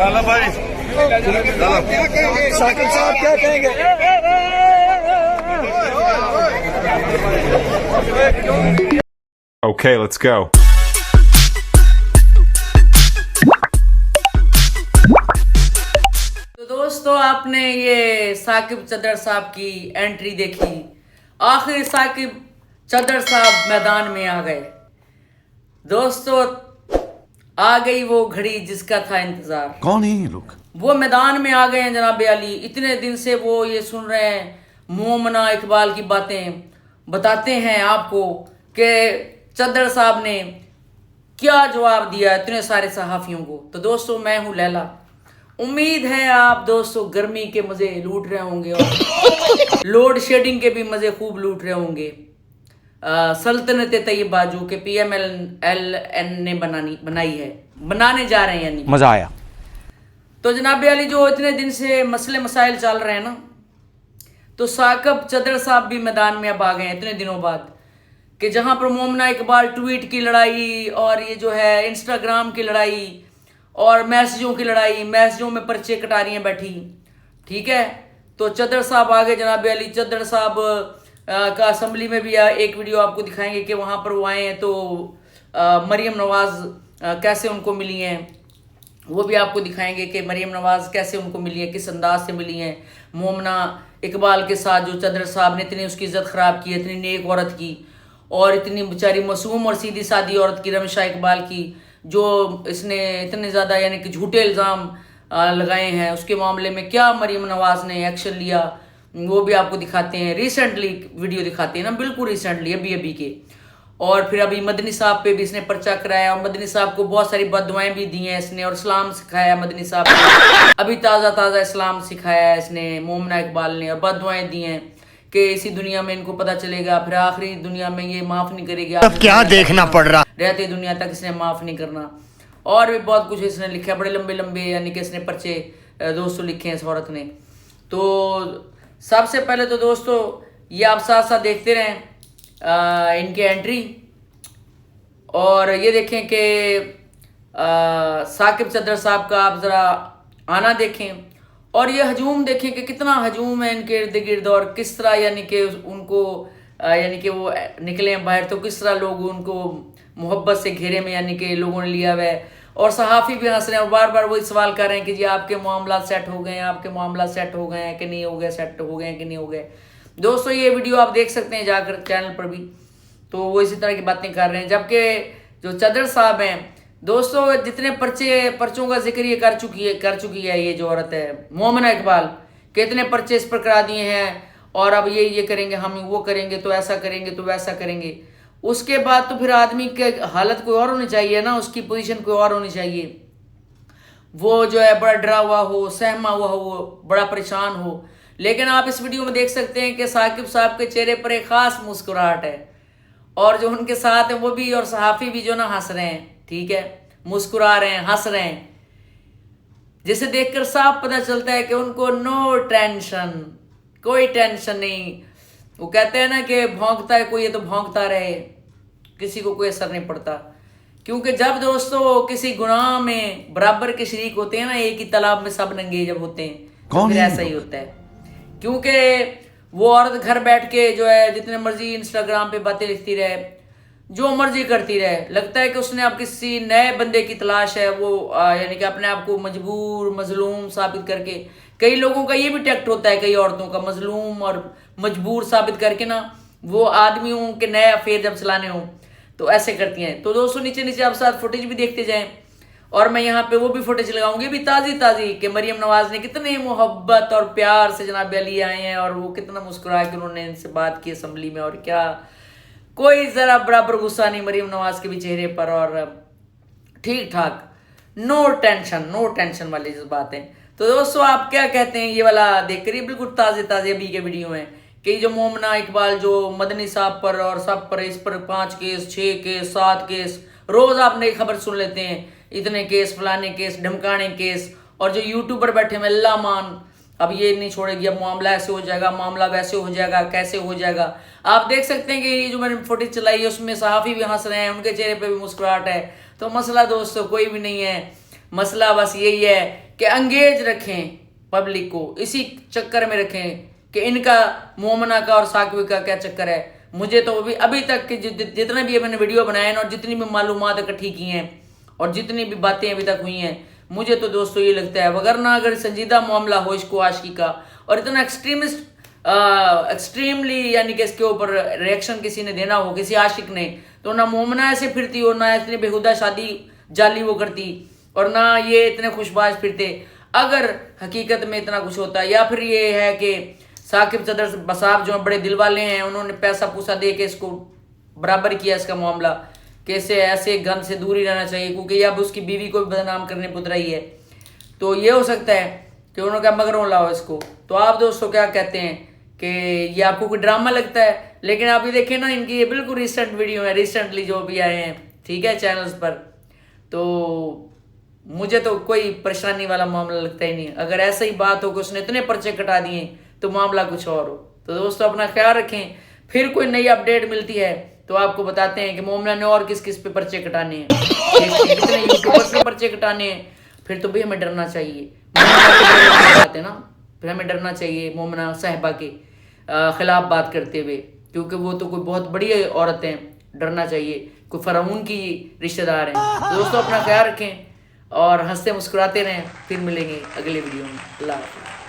साला भाई साकिब साहब क्या कहेंगे? Okay, let's go. तो दोस्तों, आपने ये साकिब चद्दर साहब की एंट्री देखी। आखिर साकिब चद्दर साहब मैदान में आ गए। दोस्तों, आ गई वो घड़ी जिसका था इंतजार। कौन है ये लोग? वो मैदान में आ गए हैं जनाब अली। इतने दिन से वो ये सुन रहे हैं, मोमना इकबाल की बातें बताते हैं आपको कि चद्दर साहब ने क्या जवाब दिया इतने सारे सहाफियों को। तो दोस्तों, मैं हूं लैला। उम्मीद है आप दोस्तों गर्मी के मजे लूट रहे होंगे और लोड शेडिंग के भी मजे खूब लूट रहे होंगे। सल्तनत तैयबा जो कि PMLN ने बनाने जा रहे हैं, यानी मजा आया। तो जनाब अली, जो इतने दिन से मसले मसाइल चल रहे हैं ना, तो साकिब चद्दर साहब भी मैदान में अब आ गए हैं इतने दिनों बाद। कि जहां पर मोमना इकबाल ट्वीट की लड़ाई और ये जो है इंस्टाग्राम की लड़ाई और मैसेजों की लड़ाई, मैसेजों में पर्चे कटा रही हैं बैठी, ठीक है। तो चद्दर साहब आ गए जनाब अली। चद्दर साहब का असम्बली में भी एक वीडियो आपको दिखाएंगे कि वहां पर वो आए हैं तो मरियम नवाज कैसे उनको मिली हैं, वो भी आपको दिखाएंगे कि मरियम नवाज कैसे उनको मिली है, किस अंदाज से मिली हैं। मोमना इकबाल के साथ जो चद्दर साहब ने इतनी उसकी इज्जत ख़राब की, इतनी नेक औरत की और इतनी बेचारी मासूम और सीधी सादी औरत की, रमशा इकबाल की, जो इसने इतने ज़्यादा यानी कि झूठे इल्ज़ाम लगाए हैं, उसके मामले में क्या मरियम नवाज ने एक्शन लिया, वो भी आपको दिखाते हैं। रिसेंटली वीडियो दिखाते हैं ना, बिल्कुल रिसेंटली, अभी के। और फिर अभी मदनी साहब पे भी इसने पर्चा कराया और मदनी साहब को बहुत सारी बददुआएं भी दी हैं इसने और इस्लाम सिखाया मदनी साहब ने। अभी ताज़ा इस्लाम सिखाया है इसने मोमना इकबाल ने और बददुआएं दी हैं कि इसी दुनिया में इनको पता चलेगा, फिर आखिरी दुनिया में ये माफ़ नहीं करेगी। अब क्या देखना पड़ रहा, रहते दुनिया तक इसने माफ़ नहीं करना। और भी बहुत कुछ इसने लिखा है, बड़े लंबे यानी कि इसने पर्चे दोस्तों लिखे हैं इस औरत ने। तो सबसे पहले तो दोस्तों ये आप साथ साथ देखते रहें इनके एंट्री, और ये देखें कि साकिब चद्दर साहब का आप ज़रा आना देखें और ये हजूम देखें कि कितना हजूम है इनके इर्द गिर्द और किस तरह यानी कि उनको यानी कि वो निकले हैं बाहर तो किस तरह लोग उनको मोहब्बत से घेरे में यानी कि लोगों ने लिया हुआ है। और सहाफ़ी भी हंस रहे हैं और बार बार वही सवाल कर रहे हैं कि जी आपके मामला सेट हो गए हैं, आपके मामला सेट हो गए हैं कि नहीं हो गए, सेट हो गए हैं कि नहीं हो गए। दोस्तों, ये वीडियो आप देख सकते हैं जाकर चैनल पर भी, तो वो इसी तरह की बातें कर रहे हैं। जबकि जो चद्दर साहब हैं दोस्तों, जितने पर्चों का जिक्र ये कर चुकी है ये जो औरत है मोमना इकबाल, कितने पर्चे इस पर करा दिए हैं और अब ये करेंगे, हम वो करेंगे, तो ऐसा करेंगे, तो वैसा करेंगे। उसके बाद तो फिर आदमी की हालत कोई और होनी चाहिए ना, उसकी पोजीशन कोई और होनी चाहिए। वो जो है बड़ा डरा हुआ हो, सहमा हुआ हो, बड़ा परेशान हो। लेकिन आप इस वीडियो में देख सकते हैं कि साकिब साहब के चेहरे पर एक खास मुस्कुराहट है और जो उनके साथ है वो भी और सहाफ़ी भी जो ना हंस रहे हैं, ठीक है, मुस्कुरा रहे हैं, हंस रहे हैं, जिसे देखकर साफ पता चलता है कि उनको नो टेंशन, कोई टेंशन नहीं। वो कहते हैं ना कि भौंकता है कोई, ये तो भौंकता रहे, किसी को कोई असर नहीं पड़ता। क्योंकि जब दोस्तों किसी गुनाह में बराबर के शरीक होते हैं ना, एक ही तालाब में सब नंगे जब होते हैं, तो फिर ऐसा ही होता है। क्योंकि वो औरत घर बैठ के जो है जितने मर्जी इंस्टाग्राम पे बातें लिखती रहे, जो मर्जी करती रहे, लगता है कि उसने अब किसी नए बंदे की तलाश है। वो यानी कि अपने आप को मजबूर मजलूम साबित करके, कई लोगों का ये भी टैक्ट होता है, कई औरतों का मजलूम और मजबूर साबित करके ना वो आदमियों के नए अफेयर जब चलाने हों तो ऐसे करती हैं। तो दोस्तों नीचे आप साथ फुटेज भी देखते जाएं और मैं यहाँ पे वो भी फुटेज लगाऊंगी भी ताज़ी कि मरियम नवाज ने कितने मोहब्बत और प्यार से जनाब अली आए हैं और वो कितना मुस्कुरा के उन्होंने इनसे बात की असम्बली में, और क्या कोई ज़रा बराबर गुस्सा नहीं मरियम नवाज के भी चेहरे पर, और ठीक ठाक, नो टेंशन वाली बात है। तो दोस्तों, आप क्या कहते हैं ये वाला देख कर? बिल्कुल ताज़े अभी के वीडियो हैं कि जो मोमना इकबाल जो मदनी साहब पर और सब पर, इस पर 5 केस 6 केस 7 केस, रोज आप नई खबर सुन लेते हैं, इतने केस, फलाने केस, ढमकाने केस। और जो यूट्यूबर बैठे हैं अल्लाह मान, अब ये नहीं छोड़ेगी, अब मामला ऐसे हो जाएगा, मामला वैसे हो जाएगा, कैसे हो जाएगा। आप देख सकते हैं कि ये जो मैंने फुटेज चलाई है उसमें सहाफ़ी भी हंस रहे हैं, उनके चेहरे पे भी मुस्कुराहट है। तो मसला दोस्तों कोई भी नहीं है, मसला बस यही है कि अंगेज रखें पब्लिक को, इसी चक्कर में रखें कि इनका मोमना का और साकवी का क्या चक्कर है। मुझे तो अभी तक के जितने भी मैंने वीडियो बनाए और जितनी भी मालूमात इकट्ठी की हैं और जितनी भी बातें अभी तक हुई हैं, मुझे तो दोस्तों ये लगता है वगरना अगर संजीदा मामला हो इसको आशिकी का और इतना एक्सट्रीमली यानी कि इसके ऊपर रिएक्शन किसी ने देना हो, किसी आशिक ने, तो ना मोमना ऐसे फिरती हो, ना इतनी बेहुदा शादी जाली वो करती और ना ये इतने खुशबाज फिरते। अगर हकीकत में इतना कुछ होता या फिर ये है कि साकिब सदर साहब जो बड़े दिल वाले हैं, उन्होंने पैसा पूसा दे के इसको बराबर किया इसका मामला, कैसे ऐसे गन से दूर ही रहना चाहिए क्योंकि अब उसकी बीवी को भी बदनाम करने पुत रही है। तो ये हो सकता है कि उन्होंने कहा मगरों लाओ इसको। तो आप दोस्तों क्या कहते हैं कि ये आपको कोई ड्रामा लगता है? लेकिन आप ये देखें ना, इनकी ये बिल्कुल रिसेंट वीडियो है, रिसेंटली जो भी आए हैं, ठीक है, चैनल्स पर। तो मुझे तो कोई परेशानी वाला मामला लगता ही नहीं। अगर ऐसा ही बात हो कि उसने इतने पर्चे कटा दिए तो मामला कुछ और हो। तो दोस्तों अपना ख्याल रखें, फिर कोई नई अपडेट मिलती है तो आपको बताते हैं कि मोमना ने और किस किस पे पर्चे कटाने हैं, कितने यूट्यूबर्स पे पर्चे कटाने हैं। फिर तो भी हमें डरना चाहिए, ना, फिर हमें डरना चाहिए मोमना साहिबा के खिलाफ बात करते हुए, क्योंकि वो तो कोई बहुत बड़ी औरत हैं, डरना चाहिए, कोई फराऊन की रिश्तेदार हैं। तो दोस्तों अपना ख्याल रखें और हंसते मुस्कुराते रहें। फिर मिलेंगे अगले वीडियो में। अल्लाह हाफ़िज़।